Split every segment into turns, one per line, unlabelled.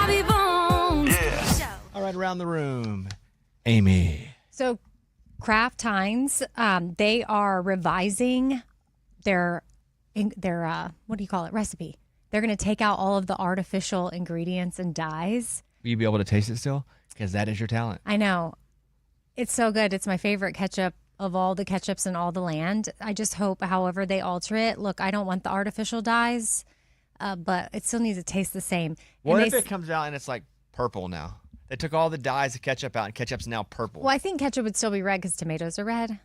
Bobby Bones.
Yeah. All right, around the room. Amy.
So Kraft Heinz, they are revising their what do you call it, recipe. They're going to take out all of the artificial ingredients and dyes.
Will you be able to taste it still? Because that is your talent.
I know. It's so good. It's my favorite ketchup of all the ketchups in all the land. I just hope, however they alter it. Look, I don't want the artificial dyes, but it still needs to taste the same.
What if it comes out and it's like purple now? They took all the dyes of ketchup out and ketchup's now purple.
Well, I think ketchup would still be red because tomatoes are red.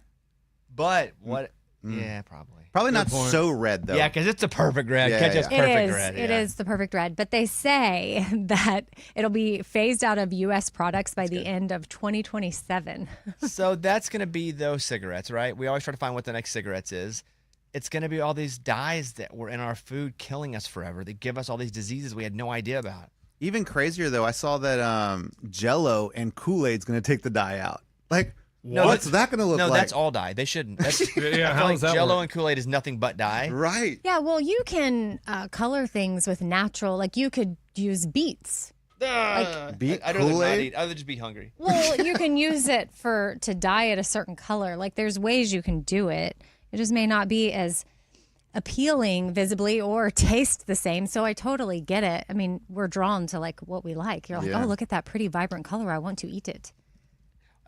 But what? Yeah, probably.
Probably not so red, though.
Yeah, because it's a perfect red. Ketchup's perfect red.
It is the perfect red. But they say that it'll be phased out of U.S. products by the end of 2027.
So that's going to be those cigarettes, right? We always try to find what the next cigarettes is. It's going to be all these dyes that were in our food killing us forever. That give us all these diseases we had no idea about.
Even crazier, though, I saw that Jell-O and Kool-Aid's going to take the dye out. Like, what's that going to look like?
No, that's all dye. They shouldn't. That's,
yeah, how does that
Jell-O
work?
and Kool-Aid is nothing but dye.
Right.
Yeah, well, you can color things with natural. Like, you could use beets.
Beet
I'd rather not
Kool-Aid?
eat. I'd rather just be hungry.
Well, you can use it to dye it a certain color. Like, there's ways you can do it. It just may not be as appealing visibly or taste the same. So I totally get it. I mean, we're drawn to like what we like. You're like, oh, look at that pretty vibrant color. I want to eat it.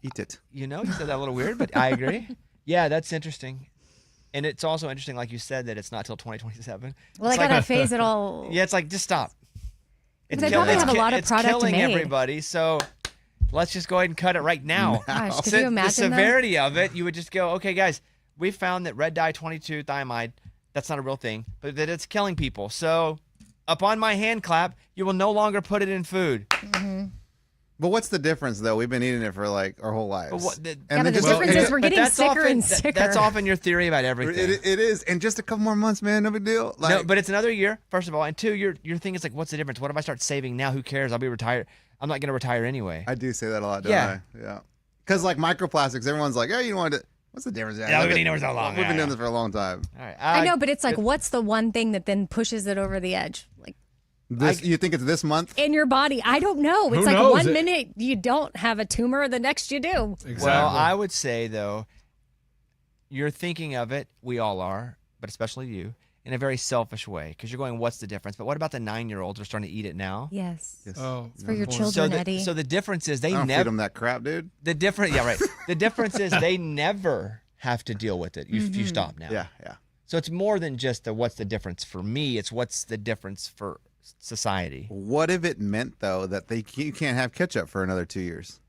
Eat it.
You know, you said that a little weird, but I agree. Yeah, that's interesting. And it's also interesting, like you said, that it's not till 2027.
Well,
It's
I
like
gotta phase it all.
Yeah, it's like, just stop.
They probably have a lot of product
killing
made.
everybody, so let's just go ahead and cut it right now.
Gosh, could you imagine
the severity of it, you would just go, okay, guys, we found that red dye 22 thiamide, that's not a real thing, but that it's killing people. So upon my hand clap, you will no longer put it in food.
Mm-hmm.
But what's the difference, though? We've been eating it for like our whole lives.
But the difference is we're getting sicker and sicker.
That's often your theory about everything.
It is. And just a couple more months, man, no big deal. Like,
No, but it's another year, first of all. And two, your thing is like, what's the difference? What if I start saving now? Who cares? I'll be retired. I'm not going to retire anyway.
I do say that a lot, don't I? Yeah. Because like microplastics, everyone's like, oh, you want to... What's the difference?
Yeah, we've been doing it for so long.
We've been doing this for a long time.
All right.
I know, but it's like, what's the one thing that then pushes it over the edge? Like,
you think it's this month?
in your body. I don't know. It's
Who
like
knows?
one minute you don't have a tumor, the next you do.
Exactly.
Well, I would say, though, you're thinking of it, we all are, but especially you, in a very selfish way. Because you're going, what's the difference? But what about the 9-year-olds who are starting to eat it now?
Yes.
Oh,
It's for your
boy.
children, Eddie.
So the difference is
I
they
don't feed
never...
them that crap, dude.
The difference is they never have to deal with it if you stop now.
Yeah.
So it's more than just what's the difference for me. It's what's the difference for society.
What if it meant, though, that you can't have ketchup for another 2 years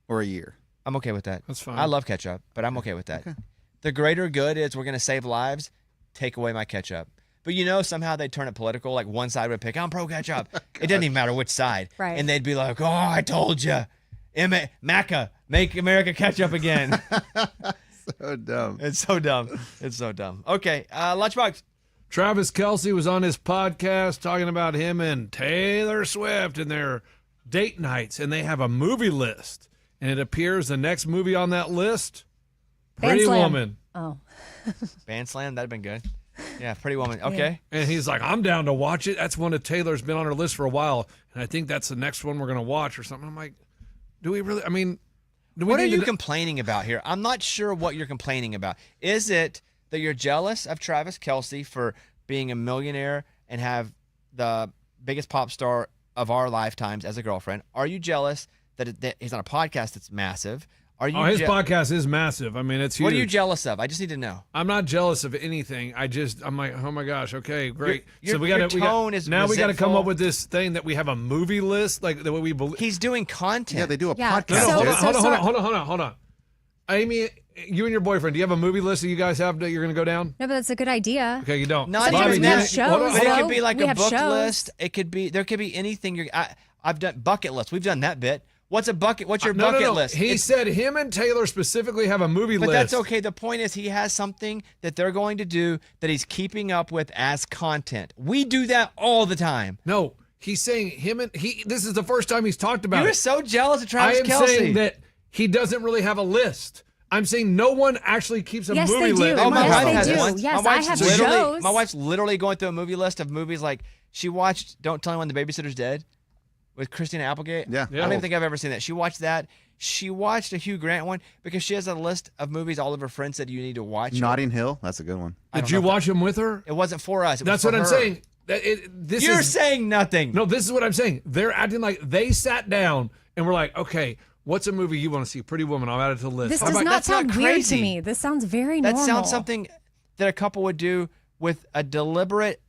or a year?
I'm okay with that.
That's fine.
I love ketchup, but I'm okay with that. Okay. The greater good is we're going to save lives. Take away my ketchup. But somehow they turn it political. Like one side would pick, I'm pro ketchup. It doesn't even matter which side.
Right.
And they'd be like, oh, I told you. Maca, make America ketchup again.
So dumb.
It's so dumb. It's so dumb. Okay, Lunchbox.
Travis Kelce was on his podcast talking about him and Taylor Swift and their date nights, and they have a movie list. And it appears the next movie on that list, Pretty
Slam.
Woman.
Oh.
Band Slam, that'd been good. Yeah, Pretty Woman. Okay.
And he's like, I'm down to watch it. That's one of Taylor's been on her list for a while, and I think that's the next one we're going to watch or something. I'm like, do we really? I mean,
what are you complaining about here? I'm not sure what you're complaining about. Is it that you're jealous of Travis Kelce for being a millionaire and have the biggest pop star of our lifetimes as a girlfriend? Are you jealous that he's on a podcast that's massive? Are you?
His podcast is massive. I mean, it's huge.
What are you jealous of? I just need to know.
I'm not jealous of anything. I'm like, oh my gosh, okay, great.
Your tone is
now we got to come
resentful.
up with this thing that we have a movie list, like the way we believe.
He's doing content.
Yeah, they do a
Yeah.
podcast.
So-
dude.
Hold on. Amy, you and your boyfriend, do you have a movie list that you guys have that you're going to go down?
No, but that's a good idea.
Okay, you don't.
Not
Sometimes
even
we have
that.
shows,
Hold on.
But it could
though.
be like
We
a
have
book
shows.
list. There could be anything. I've done bucket lists. We've done that bit. What's a bucket? What's your bucket list?
He said him and Taylor specifically have a movie
But
list.
that's okay. The point is he has something that they're going to do that he's keeping up with as content. We do that all the time.
No, he's saying this is the first time he's talked about
You're
it.
so jealous of
I
Travis
am
Kelce.
saying that he doesn't really have a list. I'm saying no one actually keeps a
Yes,
movie
they do.
list.
Oh, my
Yes,
wife
they
has
do.
one.
Yes,
my wife's
I have
literally,
shows.
My wife's literally going through a movie list of movies like she watched Don't Tell Me When the Babysitter's Dead. with Christina Applegate.
Yeah.
I don't even think I've ever seen that. She watched that. She watched a Hugh Grant one because she has a list of movies all of her friends said you need to watch.
Notting Hill. That's a good one.
Did you watch them with her?
It wasn't for us. It
That's
was
what
for
I'm
her.
saying.
You're saying nothing.
No, this is what I'm saying. They're acting like they sat down and were like, okay, what's a movie you want to see? Pretty Woman. I'll add it to the list.
This
How
does
about-
not
that's not
sound weird to
crazy.
me. This sounds very
That
normal.
sounds something that a couple would do with a deliberate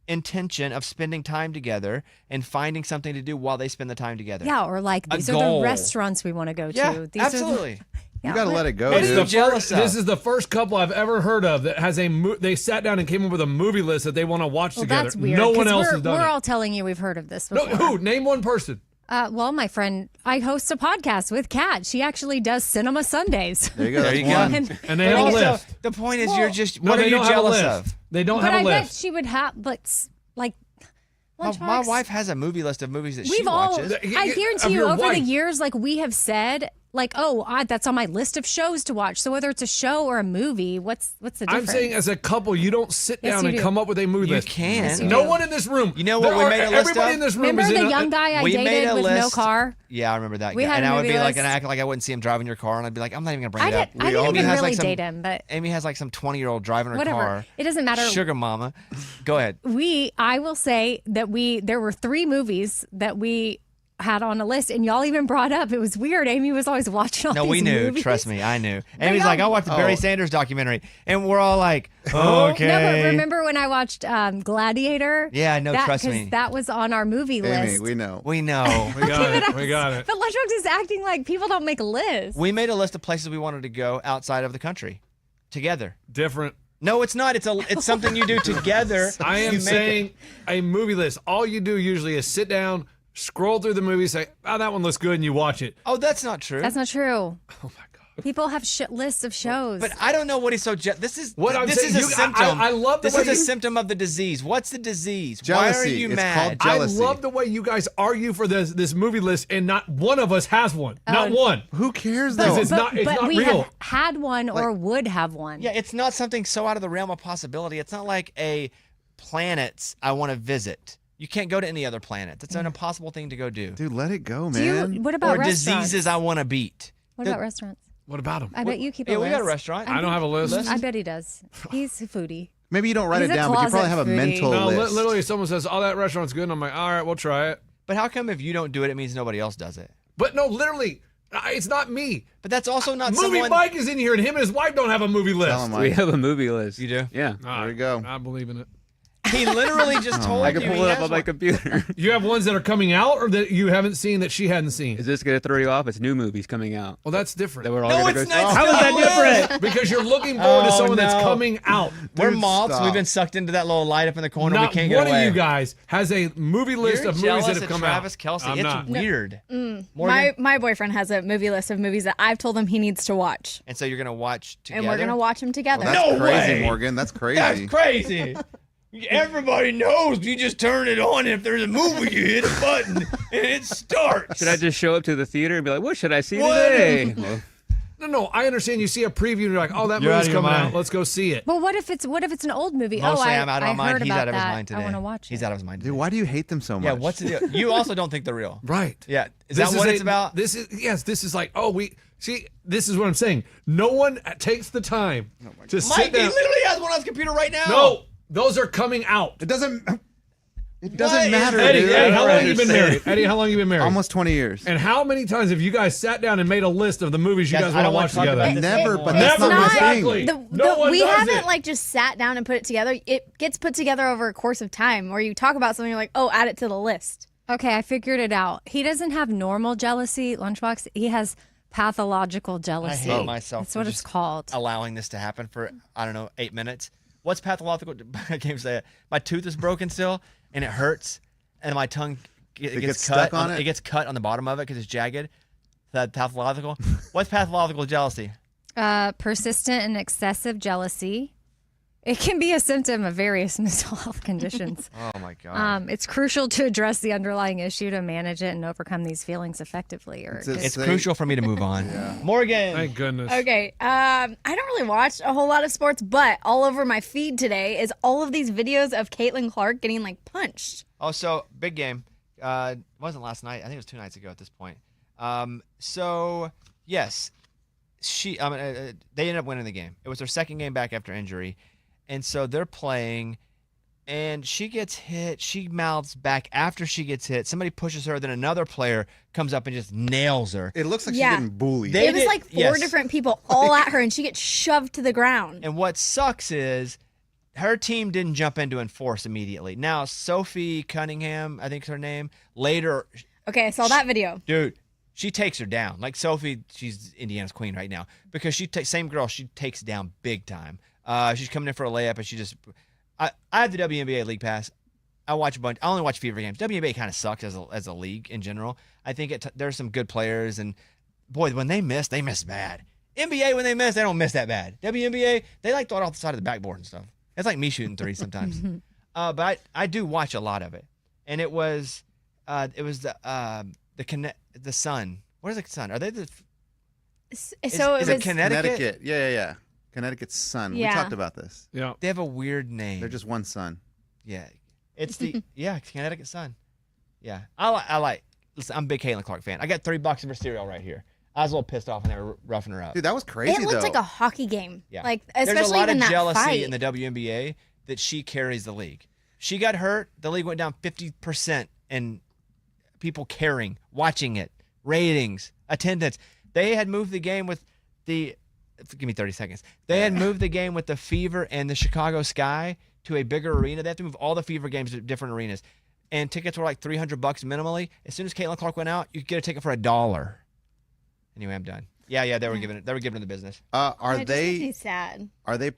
intention of spending time together and finding something to do while they spend the time together.
Yeah, or like
A
these are
goal.
the restaurants we want to go
Yeah,
to. These
absolutely.
You got to let it go,
What are
dude.
you jealous of?
This is the first couple I've ever heard of that has they sat down and came up with a movie list that they want to watch
Well,
together.
that's weird.
No one
'cause
else
we're,
has done
We're
it.
all telling you we've heard of this
No,
before.
who? Name one person.
Well, my friend, I host a podcast with Kat. She actually does Cinema Sundays.
There you go.
There
That's
you go.
one.
And they
But
have a
also,
list.
the point is,
Well-
you're just.
No,
What are
they
you
don't have a
jealous
list.
of?
They don't
But
have a
I bet
list.
she would have, like,
My
Lunchbox.
wife has a movie list of movies that she
We've all,
watches.
I guarantee
Of
you,
your
over the
wife.
years, like we have said, like, oh, that's on my list of shows to watch. So whether it's a show or a movie, what's the difference?
I'm saying as a couple, you don't sit
Yes,
down
you
and
do.
come up with a movie
You
list.
can. Yes,
you
No
do.
one in this room.
You know what
There
we
are-
made a list
Everybody
of?
in this room
Remember
is in
the
a-
young guy I
we made
dated
a
with no
list.
car?
Yeah, I remember that
We
guy.
had
And
a
I would
movie
be like,
list.
and act like I wouldn't see him driving your car, and I'd be like, I'm not even gonna bring
I
it up.
didn't even
Amy has
really
like some,
date him, but
Amy has like some 20-year-old driving her
whatever.
car.
It doesn't matter.
Sugar mama. Go ahead.
I will say that there were 3 movies that we had on a list, and y'all even brought up. It was weird. Amy was always watching all
No,
these
we knew.
movies.
Trust me, I knew. Amy's
y'all-
like, I watched the Barry Sanders documentary, and we're all like, okay.
No, but remember when I watched Gladiator?
Yeah, no, trust
'cause
me.
that was on our movie
Amy,
list.
we know.
We know.
We got it. We got it.
But Lunchbox is acting like people don't make lists.
We made a list of places we wanted to go outside of the country together.
Different.
No, it's not. It's something you do together.
I am
You make
saying a movie list. All you do usually is sit down, scroll through the movie, say, "Oh, that one looks good," and you watch it.
Oh, that's not true.
That's not true.
Oh my god.
People have lists of shows.
But I don't know what he's so. This is
What I'm
this
saying,
is a
you-
symptom.
I love the
this
way
is a
you-
symptom of the disease. What's the disease?
Jealousy.
Why are you
It's
mad?
called jealousy.
I love the way you guys argue for this movie list, and not one of us has one. Not one.
Who cares,
Because
though?
it's not
we
real.
have had one or would have one.
Yeah, it's not something so out of the realm of possibility. It's not like a planets I want to visit. You can't go to any other planets. It's an impossible thing to go do.
Dude, let it go,
Do you,
man.
what about
Or
restaurants?
diseases I want to beat.
What about restaurants?
What about them?
I bet you keep a
Yeah,
list.
we got a restaurant.
I don't have a list.
I bet he does. He's a foodie.
Maybe you don't write
He's
it
a
down, but you probably
closet
have a
foodie.
mental
No,
list.
literally, someone says, "Oh, that restaurant's good," and I'm like, "All right, we'll try it."
But how come if you don't do it, it means nobody else does it?
But no, literally, it's not me.
But that's also not
Movie
someone.
Mike is in here, and him and his wife don't have a movie list.
Tell him,
We
Mike.
have a movie list.
You do?
Yeah.
There
you go.
I believe in it.
He literally just told
I
you.
can pull
he
it up
has
on my
one.
computer.
You have ones that are coming out, or that you haven't seen that she hadn't seen.
Is this going to throw you off? It's new movies coming out.
Well, that's different.
That we're all
No,
gonna
it's
go
not.
see. How is that different?
Because you're looking forward to
Oh,
someone that's
no.
coming out.
We're
Dude,
moths.
stop.
We've been sucked into that little light up in the corner.
Not
we can't
one
get away.
of you guys has a movie list
You're
of movies
jealous
that have
of
come
Travis
out.
Kelsey.
I'm
It's
not.
weird.
My boyfriend has a movie list of movies that I've told him he needs to watch,
And so you're gonna watch together.
and we're gonna watch them together.
Well, that's
No
crazy,
way.
Morgan. That's crazy.
That's crazy. Everybody knows you just turn it on, and if there's a movie, you hit a button and it starts.
Should I just show up to the theater and be like, "What should I see
What?
today?" Well,
No, I understand. You see a preview and you're like, "Oh, that
You're out
movie's
of your
coming
mind.
out. Let's go see it."
But what if it's an old movie?
Mostly,
oh,
I'm out of
I
my mind.
heard
He's
about
out of his
that.
mind today.
I want to watch
He's
it.
out of his mind.
Dude,
Today.
why do you hate them so much?
Yeah, what's the deal? You also don't think they're real.
Right.
Yeah. Is that what it's about?
This is like, oh, this is what I'm saying. No one takes the time to
Mike,
sit
he
down.
literally has one on his computer right now.
No, those are coming out.
It doesn't
What
matter,
is-
Eddie,
dude.
Eddie, how long
don't
have you been
understand.
married? Eddie, how long have you been married?
Almost 20 years.
And how many times have you guys sat down and made a list of the movies you
Guys,
guys
I
want to
don't wanna
watch
talk
together?
about this
Never,
anymore.
but that's
Never,
not my
exactly.
thing.
No one
we
does
haven't
it.
like just sat down and put it together. It gets put together over a course of time, where you talk about something, you're like, oh, add it to the list.
Okay, I figured it out. He doesn't have normal jealousy, Lunchbox. He has pathological
I
jealousy.
hate myself.
That's
for
what it's
just
called.
Allowing this to happen for 8 minutes. What's pathological? I can't even say it. My tooth is broken still, and it hurts, and my tongue gets
gets
cut
stuck on it?
It gets cut on the bottom of it because it's jagged. That pathological. What's pathological jealousy?
Persistent and excessive jealousy. It can be a symptom of various mental health conditions.
Oh my god.
It's crucial to address the underlying issue to manage it and overcome these feelings effectively. Or
It's a-
It's
Say-
crucial for me to move on. Morgan.
Thank goodness.
Okay, I don't really watch a whole lot of sports, but all over my feed today is all of these videos of Caitlin Clark getting like punched.
Oh, so big game. It wasn't last night. I think it was 2 nights ago at this point. So yes, they ended up winning the game. It was their second game back after injury, and so they're playing. And she gets hit. She mouths back after she gets hit. Somebody pushes her. Then another player comes up and just nails her.
It looks like she's
Yeah.
getting bullied.
They
It was
did-
like 4
yes.
different people all at her, and she gets shoved to the ground.
And what sucks is her team didn't jump in to enforce immediately. Now, Sophie Cunningham, I think is her name, later,
Okay, I saw that video.
dude, she takes her down. Like Sophie, she's Indiana's queen right now because same girl, she takes down big time. She's coming in for a layup and she just. I have the WNBA League Pass. I watch a bunch. I only watch Fever games. WNBA kind of sucks as a league in general. I think there's some good players, and boy, when they miss bad. NBA, when they miss, they don't miss that bad. WNBA, they like throw it off the side of the backboard and stuff. It's like me shooting threes sometimes. But I do watch a lot of it, and it was the Sun. Where's the Sun? Are they the?
So
Is
it was
it Connecticut?
Connecticut. Yeah. Connecticut's Sun.
Yeah.
We talked about this.
Yeah.
They have a weird name.
They're just one Sun.
Yeah, it's the Connecticut Sun. Yeah, I like. Listen, I'm a big Caitlin Clark fan. I got $3 of her cereal right here. I was a little pissed off when they were roughing her up.
Dude, that was crazy
it looked
though.
like a hockey game.
Yeah,
Like especially
there's a lot
in
of
that
jealousy
fight.
in the WNBA that she carries the league. She got hurt, the league went down 50% in people caring, watching it, ratings, attendance. They had moved the game with the. Give me 30 seconds. They had moved the game with the Fever and the Chicago Sky to a bigger arena. They have to move all the Fever games to different arenas. And tickets were like $300 minimally. As soon as Caitlin Clark went out, you could get a ticket for $1. Anyway, I'm done. Yeah, they were giving her the business.
Are
It just makes me
they
sad?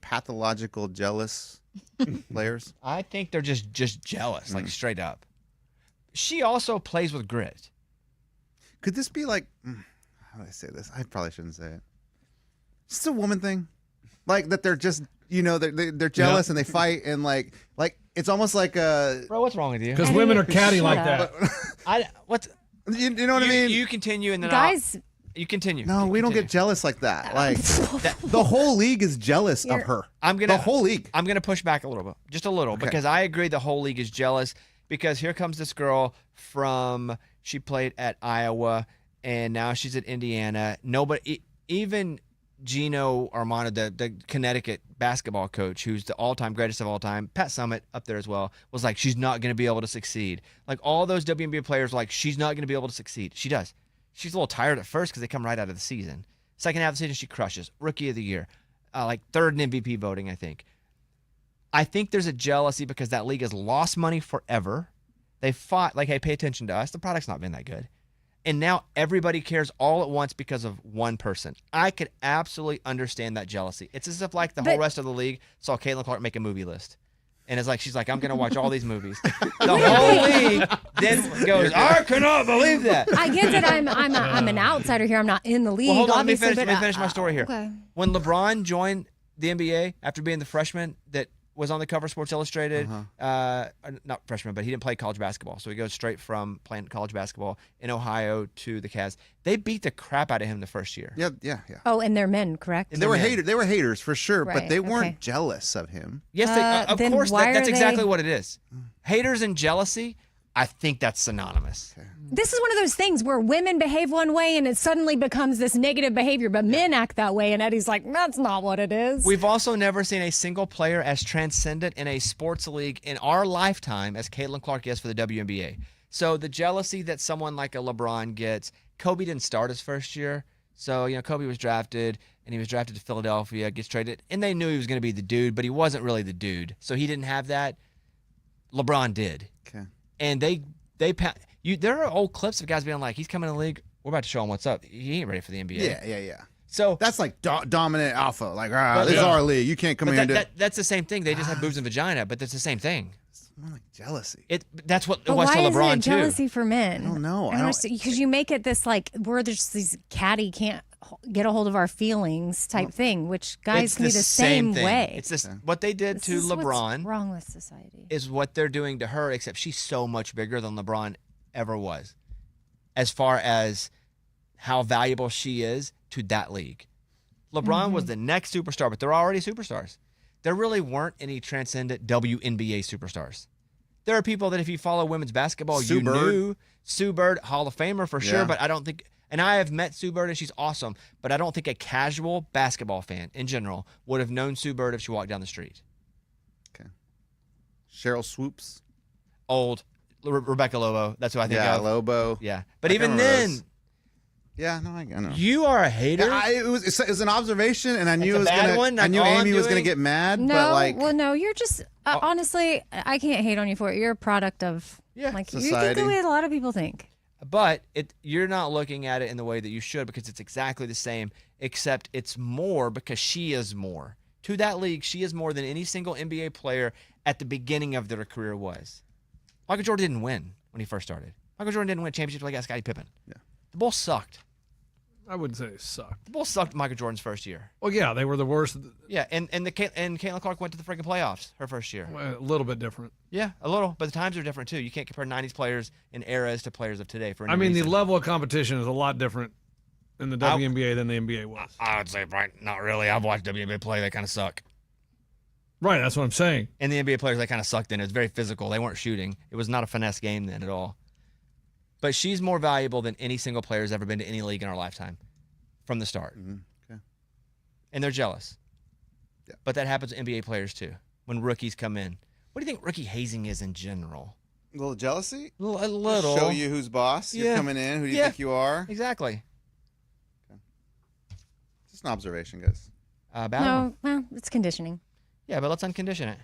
pathological jealous players?
I think they're just jealous, like straight up. She also plays with grit.
Could this be like how do I say this? I probably shouldn't say it. It's a woman thing, like that. They're just they're jealous and they fight and like it's almost like a
Bro, what's wrong with you?
Because women are catty
Shut
like
up.
that.
you know what I mean.
You continue and then
Guys,
you continue.
No, we don't
Continue.
get jealous like that. Like the whole league is jealous of her.
The
whole league.
I'm gonna push back a little bit, just a little, because I agree the whole league is jealous. Because here comes this girl she played at Iowa and now she's at Indiana. Nobody, even Gino Armando, the Connecticut basketball coach, who's the all-time greatest of all time, Pat Summitt up there as well, was like, she's not going to be able to succeed. Like all those WNBA players were like, she's not going to be able to succeed. She does. She's a little tired at first because they come right out of the season. Second half of the season, she crushes. Rookie of the year. Like third in MVP voting, I think. I think there's a jealousy because that league has lost money forever. They fought like, hey, pay attention to us. The product's not been that good. And now everybody cares all at once because of one person. I could absolutely understand that jealousy. It's as if like the whole rest of the league saw Caitlin Clark make a movie list. And it's like, she's like, I'm going to watch all these movies. The whole league then goes, I cannot believe that.
I get that I'm an outsider here. I'm not in the league.
Well, hold on, let me
obviously,
finish my story here.
Okay.
When LeBron joined the NBA after being the freshman that was on the cover of Sports Illustrated, not freshman, but he didn't play college basketball. So he goes straight from playing college basketball in Ohio to the Cavs. They beat the crap out of him the first year.
Yeah.
Oh, and they're men, correct?
They were haters. They were haters for sure, but
Right,
they weren't
okay.
jealous of him.
Yes, of
then
course,
why
that's
are
exactly
they-
what it is. Haters and jealousy, I think that's synonymous.
This is one of those things where women behave one way and it suddenly becomes this negative behavior, but men act that way. And Eddie's like, that's not what it is.
We've also never seen a single player as transcendent in a sports league in our lifetime as Caitlin Clark is for the WNBA. So the jealousy that someone like a LeBron gets, Kobe didn't start his first year. So, Kobe was drafted, and he was drafted to Philadelphia, gets traded, and they knew he was going to be the dude, but he wasn't really the dude. So he didn't have that. LeBron did.
Okay.
And there are old clips of guys being like, he's coming in the league, we're about to show him what's up. He ain't ready for the NBA.
Yeah.
So
That's like dominant alpha. Like,
But-
this is
yeah.
our league. You can't come
but
here and do
that's the same thing. They just have boobs and vagina, but that's the same thing.
It's more like jealousy.
That's what it
But
was
why
to
isn't
LeBron
it
too.
jealousy for men?
I don't know.
Because you make it this like we're just these catty can't get a hold of our feelings type thing, which guys
It's
can be the same
thing.
way.
It's this what they did
This
to
is what's
LeBron
wrong with society.
is what they're doing to her, except she's so much bigger than LeBron ever was, as far as how valuable she is to that league. LeBron was the next superstar, but they're already superstars. There really weren't any transcendent WNBA superstars. There are people that if you follow women's basketball,
Sue
you
Bird.
knew. Sue Bird, Hall of Famer for sure,
Yeah.
but I don't think, and I have met Sue Bird and she's awesome, but I don't think a casual basketball fan in general would have known Sue Bird if she walked down the street.
Cheryl Swoops.
Old. Rebecca Lobo. That's who I think
Yeah,
of.
Lobo.
Yeah. But
I
even
can't remember
then,
those. Yeah, no, I know.
you are a hater.
Yeah, it was an observation, and I knew
It's a
it was
bad
gonna.
one,
I
not
knew
all I'm
Amy was gonna
doing.
get mad,
No,
but like,
well, no, you're just honestly, I can't hate on you for it. You're a product of
Yeah,
like you
society.
think the way a lot of people think.
But you're not looking at it in the way that you should because it's exactly the same, except it's more because she is more. To that league, she is more than any single NBA player at the beginning of their career was. Michael Jordan didn't win when he first started. Michael Jordan didn't win championships like Scottie Pippen.
Yeah.
The Bulls sucked.
I wouldn't say it sucked.
The Bulls sucked Michael Jordan's first year.
Well, yeah, they were the worst.
Yeah, and Caitlin Clark went to the freaking playoffs her first year.
A little bit different.
Yeah, a little, but the times are different too. You can't compare 90s players and eras to players of today for any
I mean, the
reason.
level of competition is a lot different in the WNBA than the NBA was.
I would say, right, not really. I've watched WNBA play. They kind of suck.
Right, that's what I'm saying.
And the NBA players, they kind of sucked in. It was very physical. They weren't shooting. It was not a finesse game then at all. But she's more valuable than any single player has ever been to any league in our lifetime from the start.
Okay.
And they're jealous.
Yeah.
But that happens to NBA players too when rookies come in. What do you think rookie hazing is in general?
a little jealousy.
A little.
Show you who's boss. You're
Yeah.
coming in. Who do you
Yeah.
think you are?
Exactly.
Just an observation, guys.
Bad one.
No, well, it's conditioning.
Yeah, but let's uncondition it.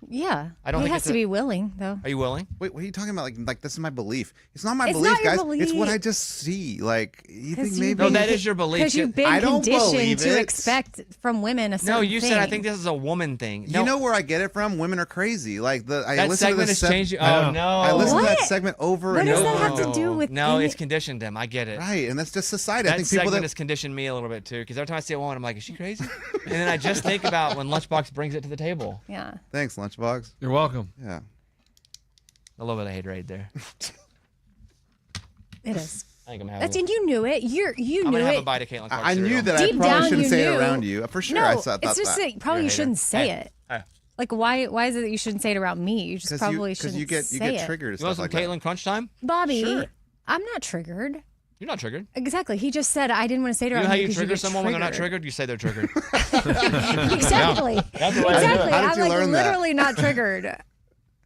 Yeah,
I don't
he
think
has
it's
to
a-
be willing though.
Are you willing?
Wait, what are you talking about? Like this is my belief. It's not my
It's
belief,
not your
guys. It's what
belief.
I just see. Like you
'Cause
think
you
maybe?
No, that is your belief.
Because you've been
I don't
conditioned
believe
to
it.
expect from women a certain
No, you said I
thing.
think this is a woman thing.
You know where I get it from? Women are crazy. Like I
that
listen to
segment
this
has changed.
I
Oh
know.
no!
I listen to that
What?
segment over
What
and
does
over.
that have to do with
No,
any-
it's conditioned them. I get it.
Right, and that's just society. I
That
think people
segment
that
has conditioned me a little bit too, because every time I see a woman, I'm like, is she crazy? And then I just think about when Lunchbox brings it to the table.
Yeah.
thanks, Lunchbox.
You're welcome.
Yeah.
A little bit of haterade there.
It is.
I think I'm having.
That's and you knew it. You
I'm
knew
gonna have a
it.
bite of Caitlin Clark
I knew
cereal.
that I
Deep
probably
down,
shouldn't
you
say it
knew.
around you. For sure,
No,
I thought
it's just
that.
that probably
You're a
you
hater.
shouldn't say
Hey.
it.
Hey.
Like why is it that you shouldn't say it around me? You just probably shouldn't
you get
say it.
triggered. and
You want
stuff
some
like
Caitlin Crunch time?
Bobby,
Sure.
I'm not triggered.
You're not triggered.
Exactly. He just said I didn't want to say it
You
around
know how
you
you
because
trigger
get
someone when they're not triggered? You say they're triggered.
Exactly.
That's the way I do it.
Exactly.
How did
I'm
you
like
learn that?
literally not triggered.
How'd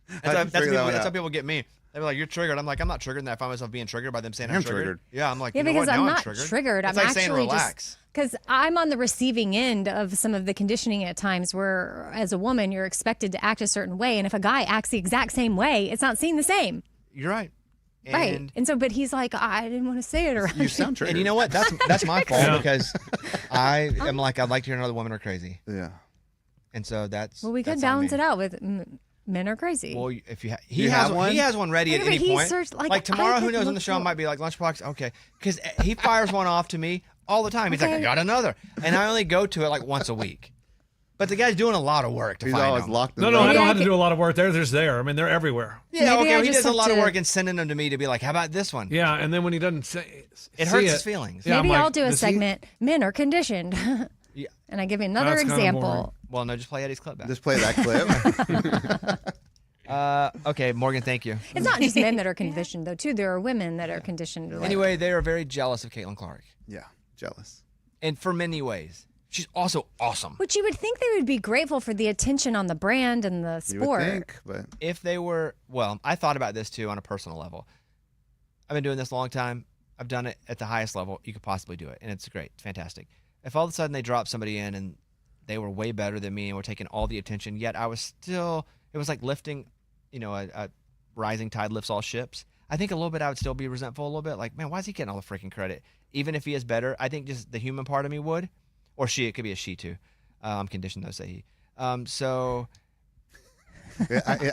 you
That's
figure that one
how
out?
people get me. They're like, "You're triggered." I'm like, "I'm not triggered." And I find myself being triggered by them saying I'm
I'm
triggered.
triggered.
Yeah, I'm like,
Yeah,
you know
because
what?
I'm
Now
not
triggered.
triggered.
It's
I'm
like saying
actually
relax.
because I'm on the receiving end of some of the conditioning at times where, as a woman, you're expected to act a certain way, and if a guy acts the exact same way, it's not seen the same,
You're right.
right?
And
And so, but he's like, I didn't want to say it around
You sound triggered.
And you know what? That's my fault because I am like, I'd like to hear another women are crazy,
Yeah.
and so that's.
Well, we could
that's on
balance
me.
it out with men are crazy.
Well, if you
You have one?
he has one ready
Yeah,
at
but
any
he
point.
searched- like,
like tomorrow,
I
who
could
knows on
look
the show I
for-
might be like Lunchbox. Okay, because he fires one off to me all the time. He's like,
Okay.
I got another, and I only go to it like once a week. But the guy's doing a lot of work to
He's
find
always
them.
locked in
No,
the
I
Maybe
don't
I
have to
could-
do a lot of work. They're just there. I mean, they're everywhere.
Yeah,
Maybe
okay.
I
He
just
does a
have
lot of
to-
work and sending them to me to be like, how about this one?
Yeah, and then when he doesn't say,
It
see
hurts his feelings.
Yeah,
Maybe
I'm like,
I'll do a
does he-
segment. Men are conditioned,
Yeah.
and I give you another
That's kinda
example.
boring.
Well, no, just play Eddie's clip back.
Just play that clip.
Okay, Morgan, thank you.
It's not just men that are conditioned, though. Too, there are women that are conditioned. Like,
Anyway, they are very jealous of Caitlin Clark,
yeah. Jealous.
and for many ways. She's also awesome.
which you would think they would be grateful for the attention on the brand and the
You
sport.
would think, but
If they were, well, I thought about this too on a personal level. I've been doing this a long time. I've done it at the highest level you could possibly do it, and it's great. It's fantastic. If all of a sudden they dropped somebody in and they were way better than me and were taking all the attention, yet I was still, it was like lifting, a rising tide lifts all ships. I think a little bit I would still be resentful a little bit. Like, man, why is he getting all the freaking credit? Even if he is better, I think just the human part of me would. Or she, it could be a she too. I'm conditioned though, say he. So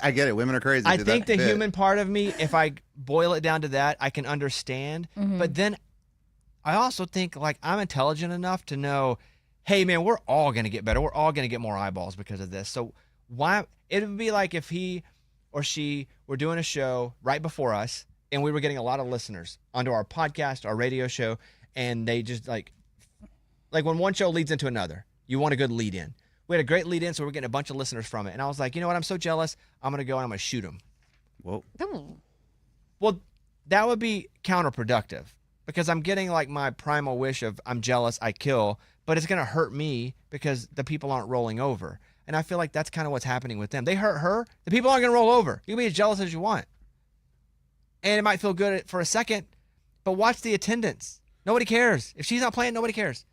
I get it. Women are crazy.
I
Did
think
that
the
fit?
human part of me, if I boil it down to that, I can understand. But then I also think like I'm intelligent enough to know, hey man, we're all gonna get better. We're all gonna get more eyeballs because of this. So why it would be like if he or she were doing a show right before us and we were getting a lot of listeners onto our podcast, our radio show, and they just like when one show leads into another, you want a good lead in. We had a great lead in, so we're getting a bunch of listeners from it. And I was like, you know what? I'm so jealous. I'm going to go and I'm going to shoot them.
Whoa.
Ooh.
Well, that would be counterproductive because I'm getting like my primal wish of I'm jealous, I kill, but it's going to hurt me because the people aren't rolling over. And I feel like that's kind of what's happening with them. They hurt her, the people aren't going to roll over. You can be as jealous as you want. And it might feel good for a second, but watch the attendance. Nobody cares. If she's not playing, nobody cares.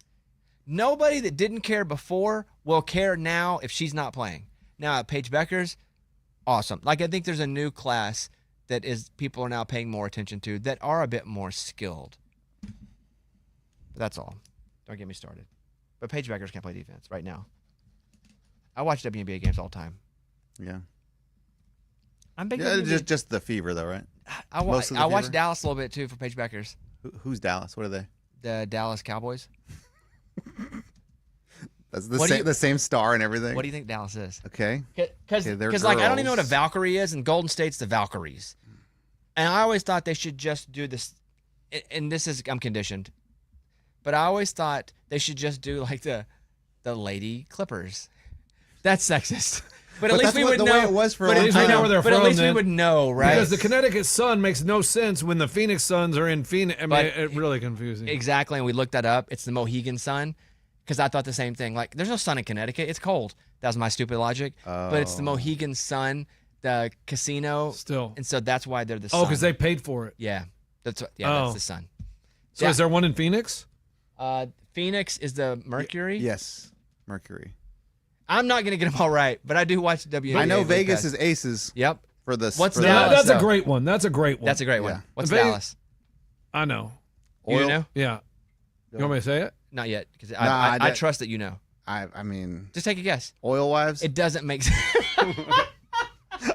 Nobody that didn't care before will care now if she's not playing. Now, Paige Becker's, awesome. Like, I think there's a new class that is people are now paying more attention to that are a bit more skilled. That's all. Don't get me started. But Paige Beckers can't play defense right now. I watch WNBA games all the time.
Yeah.
I'm big.
Yeah,
WNBA.
just the fever though, right?
I
most of the
watch
fever?
Dallas a little bit too for Paige Beckers.
Who's Dallas? What are they?
The Dallas Cowboys.
That's
What do you-
the same star and everything.
What do you think Dallas is?
Okay.
Because
Okay, they're
like I don't even know what a
girls.
Valkyrie is, and Golden State's the Valkyries. And I always thought they should just do this. And this is I'm conditioned, but I always thought they should just do like the Lady Clippers. That's sexist. But at
But
least
that's
we
what
would
the
know.
way it was for a
but
long
at least
time.
we know
Where they're
but at
from,
least we
then.
would know, right?
Because the Connecticut Sun makes no sense when the Phoenix Suns are in Phoenix. I mean,
But-
it's really confusing.
Exactly, and we looked that up. It's the Mohegan Sun, because I thought the same thing. Like, there's no sun in Connecticut. It's cold. That was my stupid logic. But it's the
Oh.
Mohegan Sun, the casino,
Still.
and so that's why they're the sun.
Oh, because they paid for it.
Yeah, that's
Oh.
the sun.
So is there one in Phoenix?
Phoenix is the Mercury.
Yes. Mercury.
I'm not gonna get them all right, but I do watch WNBA.
I know
League
Vegas
Pass.
is aces
Yep,
for the.
What's
for
that?
the-
Dallas,
that's a
though.
great one. That's a great one.
that's a great one.
Yeah.
What's
Vegas-
Dallas?
I know.
You
Oil?
know?
Yeah. You want me to say it?
Not yet, because
Nah,
I trust that you know.
I mean,
Just take a guess.
oil wives.
It doesn't make sense.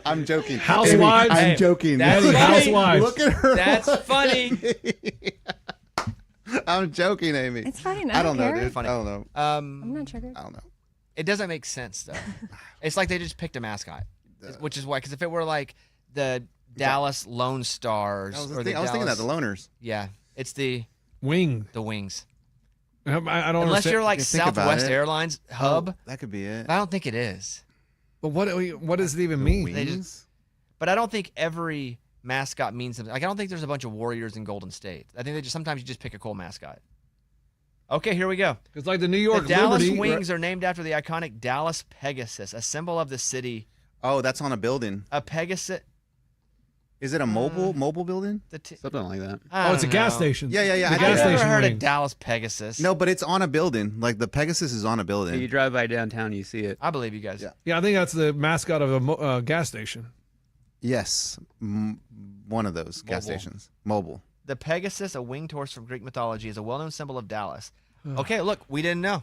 I'm joking.
Housewives?
Amy, I'm
Hey,
joking.
that's
Eddie,
funny.
Housewives.
Look at her.
That's funny.
I'm joking, Amy.
It's fine.
I don't know,
care.
dude.
Funny.
I don't know.
I'm not triggered.
I don't know.
It doesn't make sense though. It's like they just picked a mascot, which is why. Because if it were like the Dallas Lone Stars
I was,
or the
I was thinking that
Dallas-
the loners.
yeah, it's the
Wing.
Wings.
I don't
Unless
understand.
you're like
You think about
Southwest
it.
Airlines hub,
Oh, that could be it.
but I don't think it is.
But what does it even mean?
They
Wings?
just- But I don't think every mascot means something. Like I don't think there's a bunch of Warriors in Golden State. I think they just sometimes you just pick a cool mascot. Okay, here we go.
Because like the New York
The Dallas
Liberty.
Wings are named after the iconic Dallas Pegasus, a symbol of the city.
Oh, that's on a building.
A Pegasus.
Is it a mobile building?
Something like that.
Oh, it's a gas station.
Yeah, yeah, yeah.
The
I
gas
I've
know.
never
station
heard of
wings.
Dallas Pegasus.
No, but it's on a building. Like the Pegasus is on a
So you
building.
drive by downtown, you see it.
I believe you guys.
Yeah.
Yeah, I think that's the mascot of a gas station.
Yes, one of those gas
Mobile.
stations. Mobile.
The Pegasus, a winged horse from Greek mythology, is a well-known symbol of Dallas. Okay, look, we didn't know.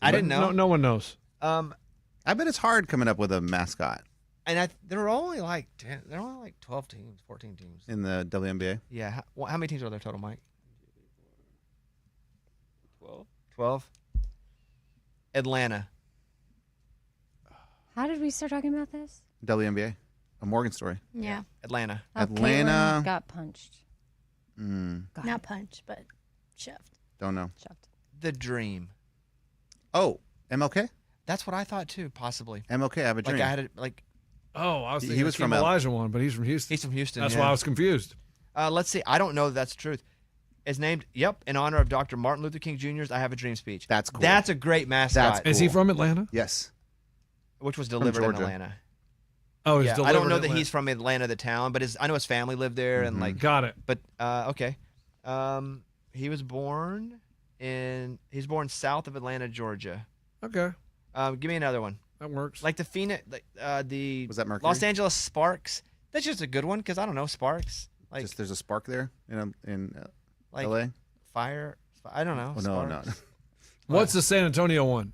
I didn't know.
No one knows.
I bet it's hard coming up with a mascot
And there were only like 10, there were only like 12 teams, 14 teams.
in the WNBA.
Yeah. How many teams are there total, Mike?
12.
12. Atlanta.
How did we start talking about this?
WNBA. A Morgan story.
Yeah.
Atlanta.
Oh,
Atlanta.
Caitlin got punched. Got
Not punch, but shoved.
Don't know.
shoved.
The Dream.
Oh, MLK?
That's what I thought too, possibly.
MLK, I have a dream.
Like I had it. Like
Oh, I was
He
thinking
was
the Kim
from
Elijah one, but he's from Houston.
he's from Houston.
That's
yeah.
why I was confused.
Let's see. I don't know if that's truth. It's named, in honor of Dr. Martin Luther King Jr.'s I Have a Dream speech.
That's cool.
That's a great mascot.
That's
Is he
Cool.
from Atlanta?
Yes.
Which was delivered in
Georgia.
Atlanta.
Oh, he's
Yeah,
delivered
I don't know
in
that
Atlanta.
he's from Atlanta, the town, but I know his family lived there, and like,
Got it.
but okay. He was born south of Atlanta, Georgia.
Okay,
Give me another one.
that works.
Like the Phoenix, the
Was that Mercury?
Los Angeles Sparks. That's just a good one because I don't know Sparks. Like
Just there's a spark there in
like
LA.
fire. I don't know.
Oh, no, no.
Sparks.
What's the San Antonio one?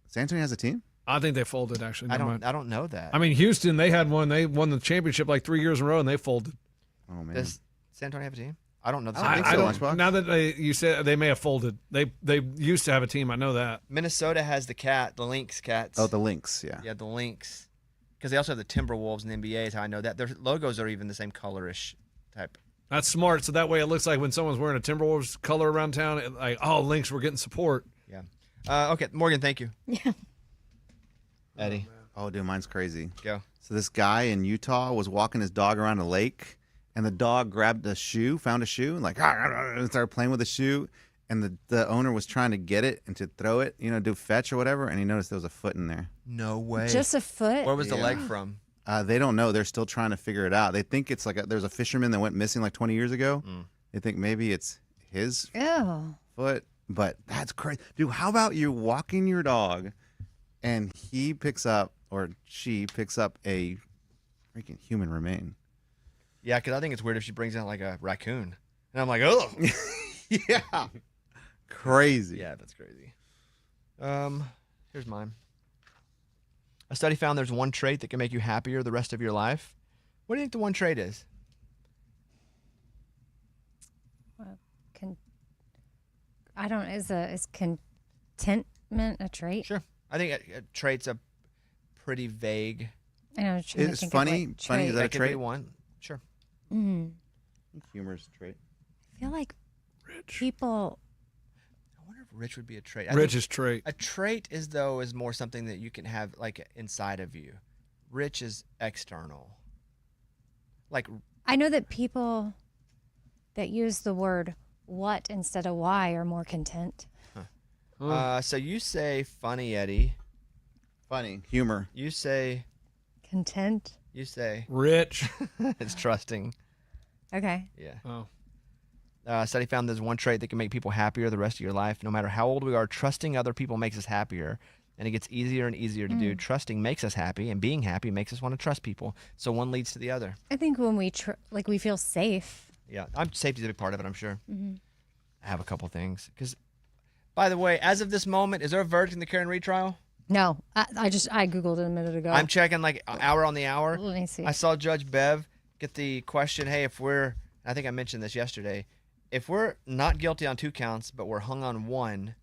San Antonio has a team?
I think they folded. Actually,
I
Never mind.
don't know that.
I mean, Houston, they had one. They won the championship like 3 years in a row, and they folded.
Oh man.
Does San Antonio have a team? I don't know.
I think so, Lunchbox.
Now that you said they may have folded, they used to have a team. I know that.
Minnesota has the Lynx Cats.
Oh, the Lynx, yeah.
Yeah, the Lynx. Because they also have the Timberwolves in the NBA, is how I know that. Their logos are even the same colorish type.
That's smart. So that way, it looks like when someone's wearing a Timberwolves color around town, like, oh, Lynx, we're getting support.
Yeah. Okay, Morgan, thank you.
Yeah.
Eddie.
Oh, dude, mine's crazy.
Go.
So this guy in Utah was walking his dog around a lake, and the dog grabbed a shoe, found a shoe, and and started playing with the shoe. And the owner was trying to get it and to throw it, do fetch or whatever, and he noticed there was a foot in there.
No way.
Just a foot?
Where was the
Yeah.
leg from?
They don't know. They're still trying to figure it out. They think it's like there's a fisherman that went missing like 20 years ago. They think maybe it's his
Ew.
foot, but that's crazy. Dude, how about you walking your dog and he picks up or she picks up a freaking human remain?
Yeah, because I think it's weird if she brings out like a raccoon. And I'm like, oh.
Yeah. Crazy.
Yeah, that's crazy. Here's mine. A study found there's one trait that can make you happier the rest of your life. What do you think the one trait is?
Is contentment a trait?
Sure. I think a trait's a pretty vague.
I know. I'm trying to
It's
think
funny.
Of like
Funny, is that a
That could be
trait?
one. Sure.
Humor's a trait.
I feel like
Rich.
people.
I wonder if rich would be a trait. I
Rich
think
is trait.
a trait is more something that you can have like inside of you. Rich is external. Like
I know that people that use the word "what" instead of "why" are more content.
so you say funny, Eddie.
Funny. Humor.
You say
Content.
Rich.
it's trusting.
Okay.
Yeah.
Oh.
A study found there's one trait that can make people happier the rest of your life. No matter how old we are, trusting other people makes us happier. And it gets easier and easier to do. Trusting makes us happy, and being happy makes us want to trust people. So one leads to the other.
I think when we we feel safe.
Yeah, safety's a big part of it, I'm sure. I have a couple things. Because, by the way, as of this moment, is there a verdict in the Karen Reed trial?
No, I googled it a minute ago.
I'm checking like hour on the hour.
Let me see.
I saw Judge Bev get the question, hey, I think I mentioned this yesterday, if we're not guilty on 2 counts, but we're hung on 1,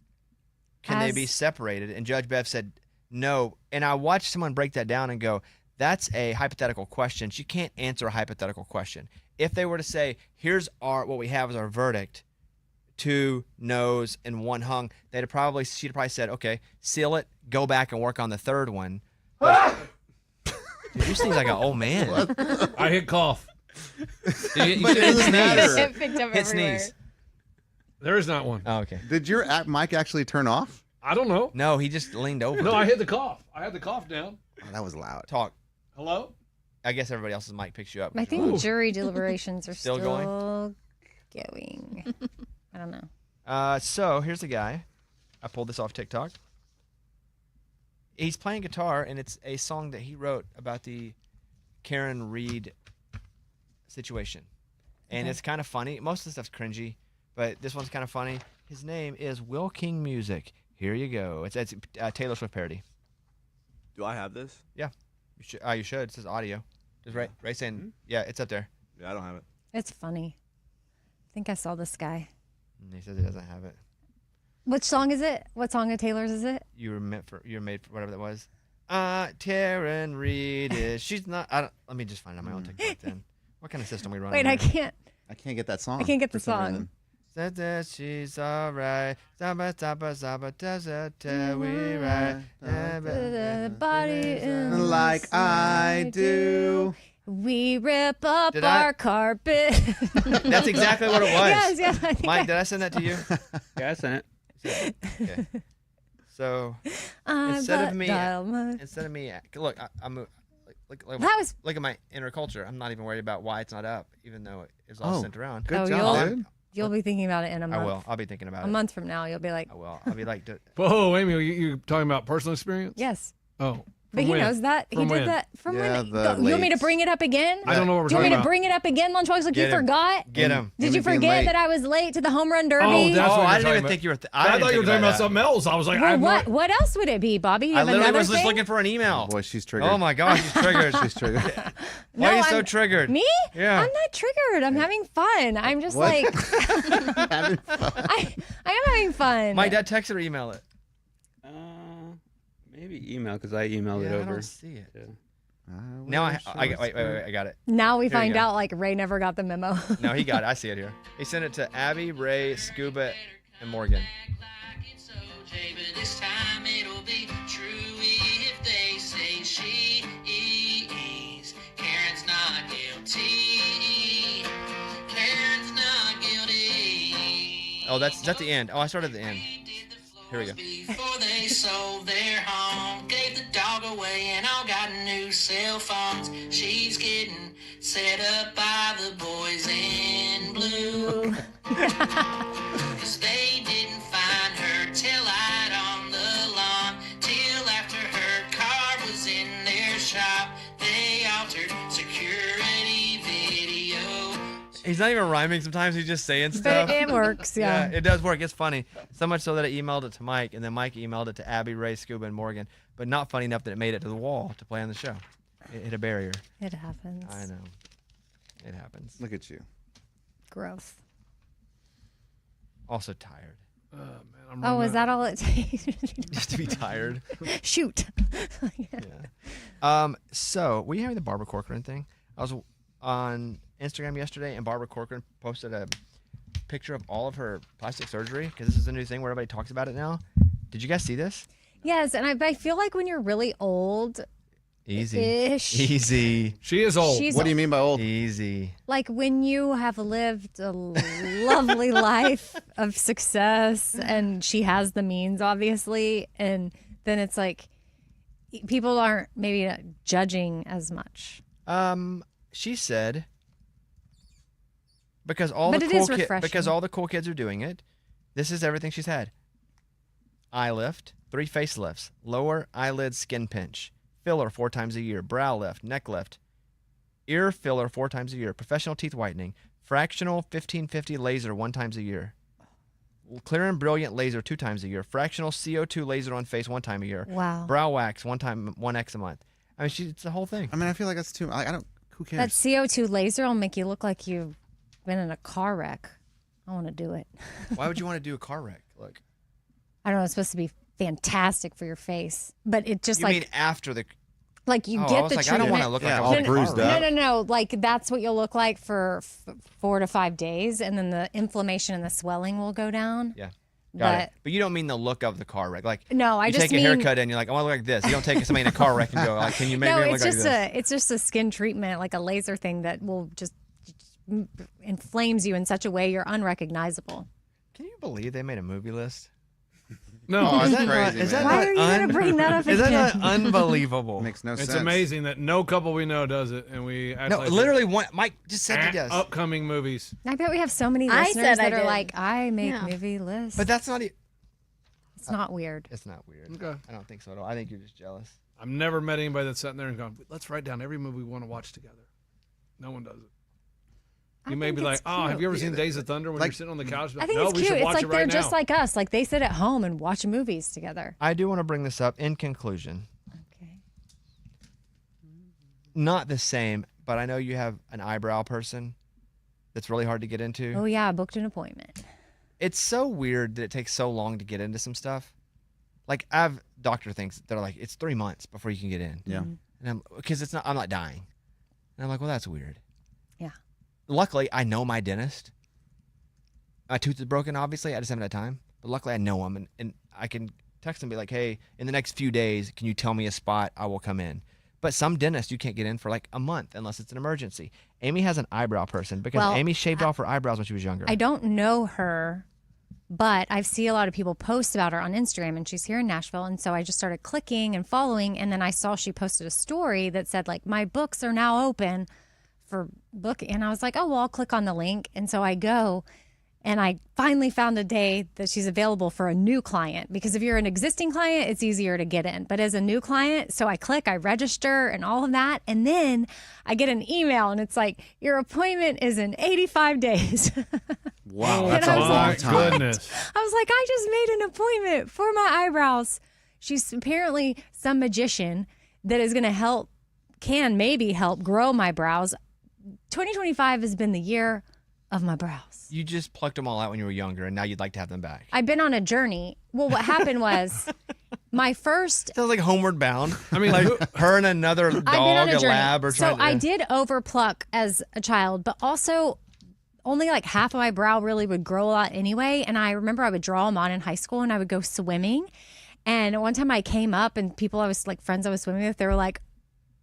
can they be separated? And Judge Bev said no. And I watched someone break that down and go, that's a hypothetical question. She can't answer a hypothetical question. If they were to say, here's what we have as our verdict, 2 no's and 1 hung, she'd probably said, okay, seal it, go back and work on the 3rd one. But, dude, you seem like an old man.
I hit cough.
You
But
should
it doesn't matter.
It picked up
hit
everywhere.
sneeze.
There is not one.
Oh, okay.
Did your mic actually turn off?
I don't know.
No, he just leaned over.
No, I hit the cough. I had the cough down.
Oh, that was loud.
Talk.
Hello?
I guess everybody else's mic picks you up.
I think jury deliberations are
Still
still
going?
going. I don't know.
So here's the guy. I pulled this off TikTok. He's playing guitar, and it's a song that he wrote about the Karen Reed situation. And it's kind of funny. Most of the stuff's cringy, but this one's kind of funny. His name is Will King Music. Here you go. It's a Taylor Swift parody.
Do I have this?
Yeah. You should. It says audio. Just right saying, yeah, it's up there.
Yeah, I don't have it.
It's funny. I think I saw this guy.
And he says he doesn't have it.
Which song is it? What song of Taylor's is it?
You were made for whatever that was. Karen Reed is. She's not. Let me just find it on my own TikTok then. What kind of system we running?
Wait, I
here?
I can't get that song.
I can't get the
for some
song.
reason.
Said that she's alright. Zaba zaba zaba does it till we right.
The body in
Like I do.
We rip up
Did I-
our carpet.
That's exactly what it was.
Yes. I think
Mike, did I send that to you?
Yeah, I sent it.
Okay. So
I
instead of me,
dial my-
look, I'm like
That was
look at my inner culture. I'm not even worried about why it's not up, even though it was all
Oh,
sent around.
Good
Oh,
job, dude.
you'll be thinking about it in a
I
month.
will. I'll be thinking about
A
it.
month from now, you'll be like,
I will. I'll be like,
Whoa, Amy, you talking about personal experience?
yes.
Oh.
But
from
he
when?
knows that. He
From
did
when?
that from
Yeah,
when?
the
You want me to
late-
bring it up again?
I don't know what we're
Do you want
talking
me to
about.
bring it up again, Lunchbox? Like you
Get him.
forgot?
get him.
Did you
Amy being
forget
late.
that I was late to the home run derby?
Oh, that's
Oh,
what
I
you're
didn't
talking
even
about.
think you were.
I thought you were talking about
that.
something else. I was like, I
Well,
have no-
what else would it be, Bobby? You
I
have
literally
another
was just
thing?
looking for an email.
Boy, she's triggered.
Oh my gosh, she's triggered.
She's triggered.
Why are you so
I'm-
triggered?
Me?
Yeah.
I'm not triggered. I'm having fun. I'm just
What?
like,
Having fun.
I am having fun.
My dad texted or email it.
Maybe email because I emailed it
Yeah, I
over.
don't see it.
Yeah.
Now wait, I got it.
Now we
Here you
find
go.
out like Ray never got the memo.
No, he got it. I see it here. He sent it to Abby, Ray, Scuba, and Morgan.
This time it'll be true if they say she
Oh, that's the end. Oh, I started at the end. Here we go.
Before they sold their home, gave the dog away and all got new cell phones. She's getting set up by the boys in blue. 'Cause they didn't find her till out on the lawn, till after her car was in their shop. They altered security video.
He's not even rhyming sometimes. He's just saying stuff.
But it works, yeah.
It does work. It's funny. So much so that I emailed it to Mike, and then Mike emailed it to Abby, Ray, Scuba, and Morgan. But not funny enough that it made it to the wall to play on the show. It hit a barrier.
It happens.
I know. It happens.
Look at you.
Gross.
Also tired.
I'm
Oh,
running
is that all it takes?
Just to be tired.
Shoot.
Yeah. So were you having the Barbara Corcoran thing? I was on Instagram yesterday, and Barbara Corcoran posted a picture of all of her plastic surgery, because this is a new thing where everybody talks about it now. Did you guys see this?
Yes, and I feel like when you're really old,
Easy.
Ish.
She is old.
She's
What do you mean by old?
Easy.
like when you have lived a lovely life of success, and she has the means, obviously, and then it's like people aren't maybe not judging as much.
She said because all
But
the
it
cool
is refreshing.
because all the cool kids are doing it. This is everything she's had. Eye lift, 3 facelifts, lower eyelid skin pinch, filler 4 times a year, brow lift, neck lift, ear filler 4 times a year, professional teeth whitening, fractional 1550 laser 1 times a year, clear and brilliant laser 2 times a year, fractional CO2 laser on face 1 time a year,
Wow.
brow wax 1x a month. I mean, it's the whole thing.
I mean, I feel like that's too. I don't. Who cares?
That CO2 laser will make you look like you've been in a car wreck. I want to do it.
Why would you want to do a car wreck? Look,
I don't know. It's supposed to be fantastic for your face, but it just
you
like
mean after the?
like you
Oh, I
get
was
the
like, I don't want
treatment.
to look
Yeah,
like
all
I'm
bruised up.
No. Like that's what you'll look like for 4 to 5 days, and then the inflammation and the swelling will go down.
Yeah. Got
But
it. But you don't mean the look of the car wreck. Like
no, I
you
just
take a
mean
haircut and you're like, I want to look like this. You don't take somebody in a car wreck and go, like, can you make
no.
me look
It's
like
just
this?
it's just a skin treatment, like a laser thing that will just inflames you in such a way you're unrecognizable.
Can you believe they made a movie list?
No,
Oh,
Is
that's
that not-
crazy,
is that
man.
Why are you going to bring that up
Is that
again?
not unbelievable?
Makes no
it's
sense.
amazing that no couple we know does it, and we act
No,
like
literally one. Mike just said he does.
upcoming movies.
I bet we have so many
I
listeners
said I
that are
did.
like, I make
Yeah.
movie lists.
But that's not.
It's not weird.
It's not weird.
Okay.
I don't think so at all. I think you're just jealous.
I've never met anybody that's sitting there and gone, let's write down every movie we want to watch together. No one does it.
I
You may
think
be like,
it's
oh, have
cute.
you ever seen Days of Thunder when
Like-
you're sitting on the couch?
I think
no,
it's
we
cute.
should
It's
watch
like
it
they're
right
just
now.
like us. Like they sit at home and watch movies together.
I do want to bring this up in conclusion.
Okay.
Not the same, but I know you have an eyebrow person that's really hard to get into.
Oh yeah, I booked an appointment.
It's so weird that it takes so long to get into some stuff. Like I have doctor things that are like, it's 3 months before you can get in.
Yeah.
And because I'm not dying. And I'm like, well, that's weird.
Yeah.
Luckily, I know my dentist. My tooth is broken, obviously. I just haven't had time. But luckily, I know him. And I can text him and be like, hey, in the next few days, can you tell me a spot? I will come in. But some dentists, you can't get in for like a month unless it's an emergency. Amy has an eyebrow person because
Well,
Amy shaved off her eyebrows when she was younger.
I don't know her, but I see a lot of people post about her on Instagram, and she's here in Nashville. And so I just started clicking and following, and then I saw she posted a story that said like, my books are now open for booking. And I was like, oh, well, I'll click on the link. And so I go, and I finally found a day that she's available for a new client, because if you're an existing client, it's easier to get in. But as a new client, so I click, I register and all of that. And then I get an email and it's like, your appointment is in 85 days.
Wow,
And
that's
I
a
was
long
like,
time.
Goodness.
I was like, I just made an appointment for my eyebrows. She's apparently some magician that is going to can maybe help grow my brows. 2025 has been the year of my brows.
You just plucked them all out when you were younger, and now you'd like to have them back.
I've been on a journey. Well, what happened was my first.
Sounds like Homeward Bound.
I mean,
like
who-
her and another
I've been
dog,
on a
a
journey.
lab, or
so
trying to.
I did overpluck as a child, but also only like half of my brow really would grow a lot anyway. And I remember I would draw them on in high school, and I would go swimming. And one time I came up, and people I was like friends I was swimming with, they were like,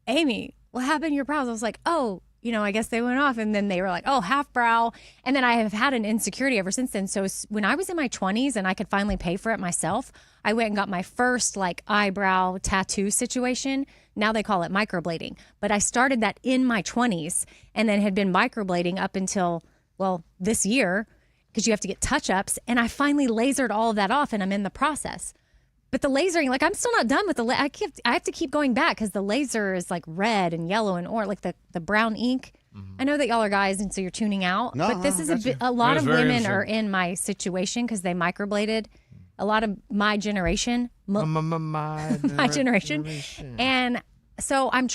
Amy, what happened to your brows? I was like, oh, I guess they went off, and then they were like, oh, half brow. And then I have had an insecurity ever since then. So when I was in my 20s and I could finally pay for it myself, I went and got my first like eyebrow tattoo situation. Now they call it microblading. But I started that in my 20s and then had been microblading up until, well, this year, because you have to get touch-ups. And I finally lasered all of that off, and I'm in the process. But the lasering, like, I'm still not done with I have to keep going back because the laser is like red and yellow and orange, like the brown ink. I know that y'all are guys, and so you're tuning out.
No,
but this is
gotcha.
a lot
That's
of
very
women
interesting.
are in my situation because they microbladed. A lot of my generation, my generation. And so I'm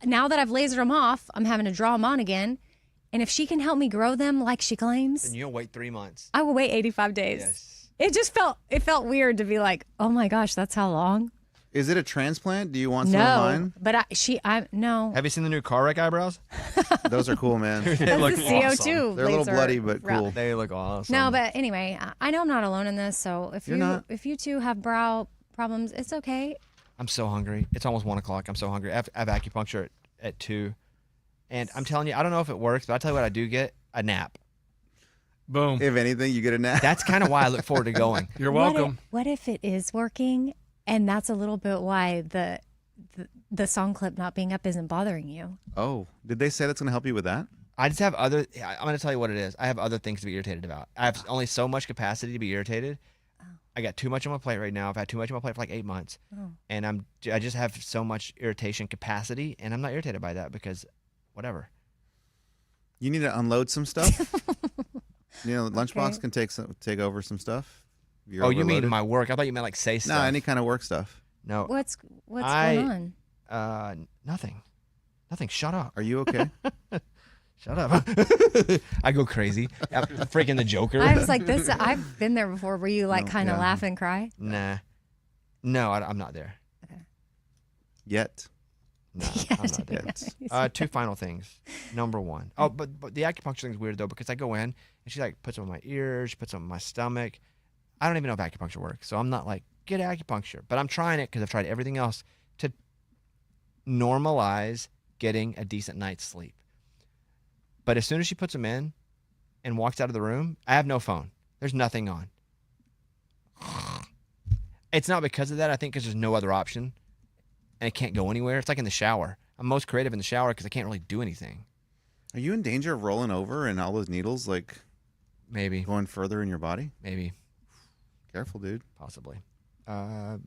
now that I've lasered them off, I'm having to draw them on again. And if she can help me grow them like she claims,
And you'll wait 3 months.
I will wait 85 days.
Yes.
It just felt weird to be like, oh my gosh, that's how long?
Is it a transplant? Do you want some of
No,
mine?
but no.
Have you seen the new car wreck eyebrows?
Those are cool, man.
They
That's
look
the CO2.
awesome.
They're a little
laser
bloody, but
route.
cool.
They look awesome.
No, but anyway, I know I'm not alone in this. So if
You're not.
if you two have brow problems, it's okay.
I'm so hungry. It's almost 1 o'clock. I'm so hungry. I have acupuncture at 2. And I'm telling you, I don't know if it works, but I'll tell you what I do get, a nap.
Boom.
If anything, you get a nap.
That's kind of why I look forward to going.
You're welcome.
What if it is working, and that's a little bit why the song clip not being up isn't bothering you?
Oh, did they say that's going to help you with that?
I just have I'm going to tell you what it is. I have other things to be irritated about. I have only so much capacity to be irritated. I got too much on my plate right now. I've had too much on my plate for like 8 months. And I just have so much irritation capacity, and I'm not irritated by that because whatever.
You need to unload some stuff. Lunchbox can take over some stuff. If you're
Oh, you mean
overloaded.
my work? I thought you meant like say stuff.
No, any kind of work stuff.
No.
What's going on?
Nothing. Shut up.
Are you okay?
Shut up. I go crazy. I'm freaking the Joker.
I was like this. I've been there before. Were you like
No,
kind of
yeah.
laugh and cry?
Nah. No, I'm not there.
Yet.
No, I'm not there. 2 final things. Number 1. Oh, but the acupuncture thing's weird though because I go in and she like puts them on my ears, she puts them on my stomach. I don't even know if acupuncture works, so I'm not like get acupuncture. But I'm trying it because I've tried everything else to normalize getting a decent night's sleep. But as soon as she puts them in and walks out of the room, I have no phone. There's nothing on. It's not because of that. I think because there's no other option. And I can't go anywhere. It's like in the shower. I'm most creative in the shower because I can't really do anything.
Are you in danger of rolling over and all those needles like
Maybe.
going further in your body?
Maybe.
Careful, dude.
Possibly. Did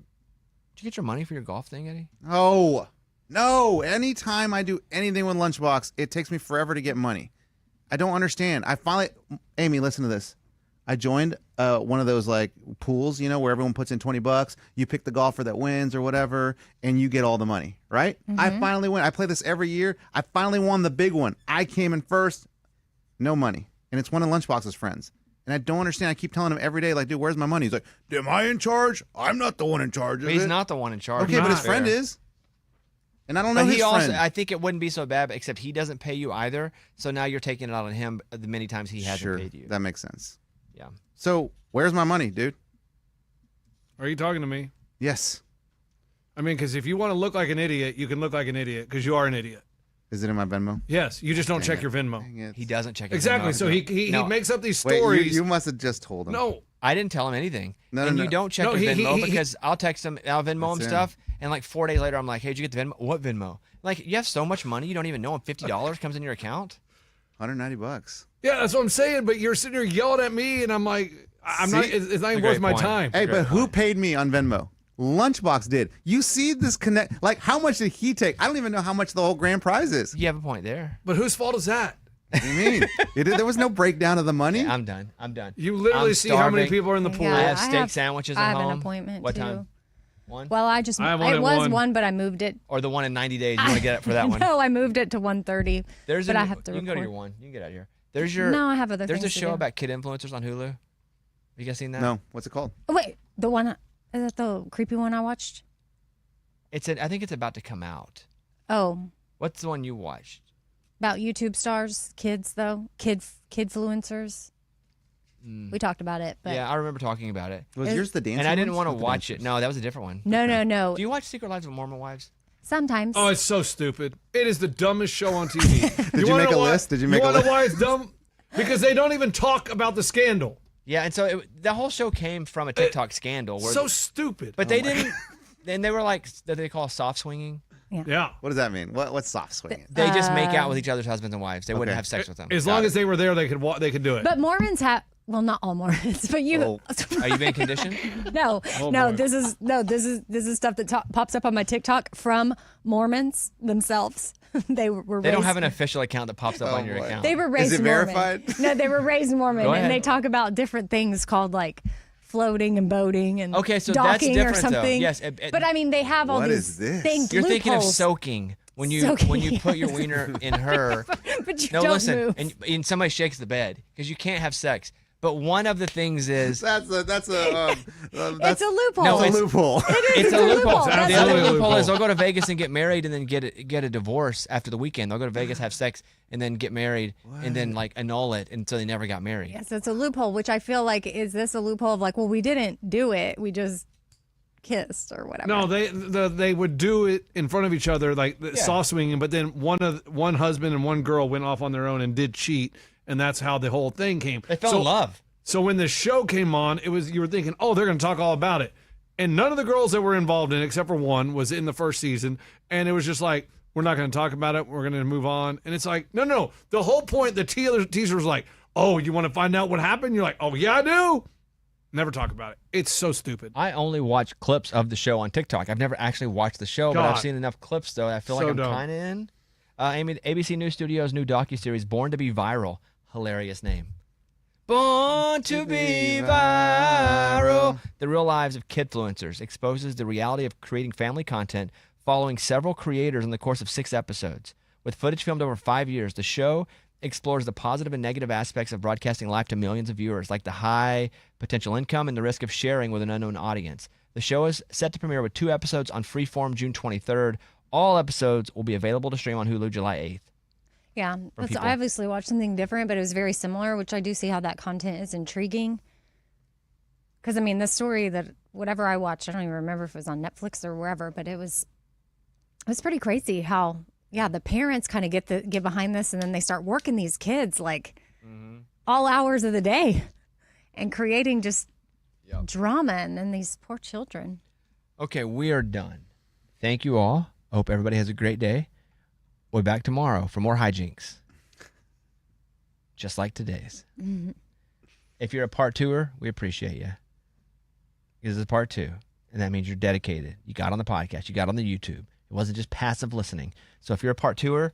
you get your money for your golf thing, Eddie?
Oh, no. Anytime I do anything with Lunchbox, it takes me forever to get money. I don't understand. Amy, listen to this. I joined one of those like pools, where everyone puts in $20. You pick the golfer that wins or whatever, and you get all the money, right? I finally win. I play this every year. I finally won the big one. I came in first. No money. And it's one of Lunchbox's friends. And I don't understand. I keep telling him every day, like, dude, where's my money? He's like, am I in charge? I'm not the one in charge of
He's
it.
not the one in charge.
Okay, but his
Not
friend
fair.
is. And I don't know
But
his
he
friend.
also, I think it wouldn't be so bad, except he doesn't pay you either. So now you're taking it out on him the many times he hasn't
Sure,
paid you.
that makes sense.
Yeah.
So where's my money, dude?
Are you talking to me?
Yes.
I mean, because if you want to look like an idiot, you can look like an idiot because you are an idiot.
Is it in my Venmo?
Yes, you just don't
Dang
check
it.
your Venmo.
Dang it.
He doesn't check his
Exactly.
Venmo.
So he
No.
makes up these
Wait,
stories.
you must have just told him.
No,
I didn't tell him anything.
No,
and
no,
you
no.
don't check
No,
your
he-
Venmo
he-
because I'll text him, I'll Venmo him
That's
stuff, and like 4 days later, I'm like, hey, did you get the Venmo? What Venmo? Like, you have so much money, you don't even know, and $50 comes in your account?
$190.
yeah, that's what I'm saying. But you're sitting there yelling at me, and I'm like, I'm not.
See?
It's not even
Great
worth my
point.
time.
Hey,
Great
but who
point.
paid me on Venmo? Lunchbox did. You see this connect? Like, how much did he take? I don't even know how much the whole grand prize is.
You have a point there.
But whose fault is that?
What do you mean? There was no breakdown of the money.
Yeah, I'm done.
You literally
I'm
see how many
starving.
people are in the pool.
Yeah,
I have
I
steak
have-
sandwiches
I
at
have
home.
an appointment
What
too.
time? One?
Well,
I have one
it
at
was
1.
one, but I moved it.
Or the one in 90 days. You want to get it for that one?
No, I moved it to 1:30.
There's
but
a,
I have to
You can go to
record.
your one. You can get out of here. There's your.
No, I have other
There's a
things to
show
do.
about kid influencers on Hulu. You guys seen that?
No, what's it called?
Oh, wait, the one is that the creepy one I watched?
I think it's about to come out.
Oh,
What's the one you watched?
about YouTube stars, kids though, kidfluencers. We talked about it, but
Yeah, I remember talking about it.
Was yours the dancing?
And I didn't
ones?
want to
Not the
watch it.
dancers.
No, that was a different one.
no.
Do you watch Secret Lives of Mormon Wives?
Sometimes.
Oh, it's so stupid. It is the dumbest show on TV.
Did you
wanna
make a
know why-
list? Did you make a
wanna
list?
know why it's dumb? Because they don't even talk about the scandal.
Yeah, and so the whole show came from a TikTok scandal. Where
So stupid.
but they didn't. And they were like, that they call soft swinging.
Yeah.
What does that mean? What's soft swinging?
They just make out with each other's husbands and wives. They wouldn't
Okay.
have sex with them.
As long as they were there, they could do it.
But Mormons have, well, not all Mormons, but you.
Oh.
Are you being conditioned?
No,
Oh,
no,
boy.
this is stuff that pops up on my TikTok from Mormons themselves. They were.
They don't
raised-
have an official account that pops up
Oh,
on your
boy.
account.
They were raised
it
Mormon.
verified?
No, they were raised Mormon,
Go
and
ahead.
they talk about different things called like floating and boating and
Okay, so that's
docking
different,
or
though.
something.
Yes,
but I mean, they have all
What
these
is this?
things.
You're thinking of
loopholes.
soaking when you
Soaking,
put your wiener in her.
but you
No,
don't
listen,
move.
and somebody shakes the bed because you can't have sex. But one of the things is
That's a
it's a loophole.
No,
a
it's-
loophole.
it's a loophole.
That's
The other
absolutely a
loophole is
loophole.
they'll go to Vegas and get married and then get a divorce after the weekend. They'll go to Vegas, have sex, and then get married and then like annul it until they never got married.
Yes, it's a loophole, which I feel like is this a loophole of like, well, we didn't do it, we just kissed or whatever.
No, they would do it in front of each other, like soft swinging. But then one husband and one girl went off on their own and did cheat, and that's how the whole thing came.
They fell in love.
So when the show came on, you were thinking, oh, they're going to talk all about it, and none of the girls that were involved in it, except for one, was in the first season, and it was just like, we're not going to talk about it. We're going to move on, and it's like, no. The whole point, the teaser was like, oh, you want to find out what happened? You're like, oh yeah, I do. Never talk about it. It's so stupid.
I only watch clips of the show on TikTok. I've never actually watched the show, but I've
God.
seen enough clips though. I feel like
So
I'm
dumb.
kind of in. ABC News Studios' new docuseries, Born to Be Viral. Hilarious name. Born to be viral. The real lives of kidfluencers exposes the reality of creating family content following several creators in the course of 6 episodes. With footage filmed over 5 years, the show explores the positive and negative aspects of broadcasting live to millions of viewers, like the high potential income and the risk of sharing with an unknown audience. The show is set to premiere with 2 episodes on Freeform June 23rd. All episodes will be available to stream on Hulu July 8th.
Yeah, that's
people.
I obviously watched something different, but it was very similar, which I do see how that content is intriguing. Because I mean, the story that whatever I watched, I don't even remember if it was on Netflix or wherever, but it was pretty crazy how the parents kind of get behind this, and then they start working these kids like all hours of the day, and creating just drama, and then these poor children.
Okay, we are done. Thank you all. I hope everybody has a great day. We'll be back tomorrow for more hijinks. Just like today's. If you're a part twoer, we appreciate you. This is part 2. And that means you're dedicated. You got on the podcast. You got on the YouTube. It wasn't just passive listening. So if you're a part twoer,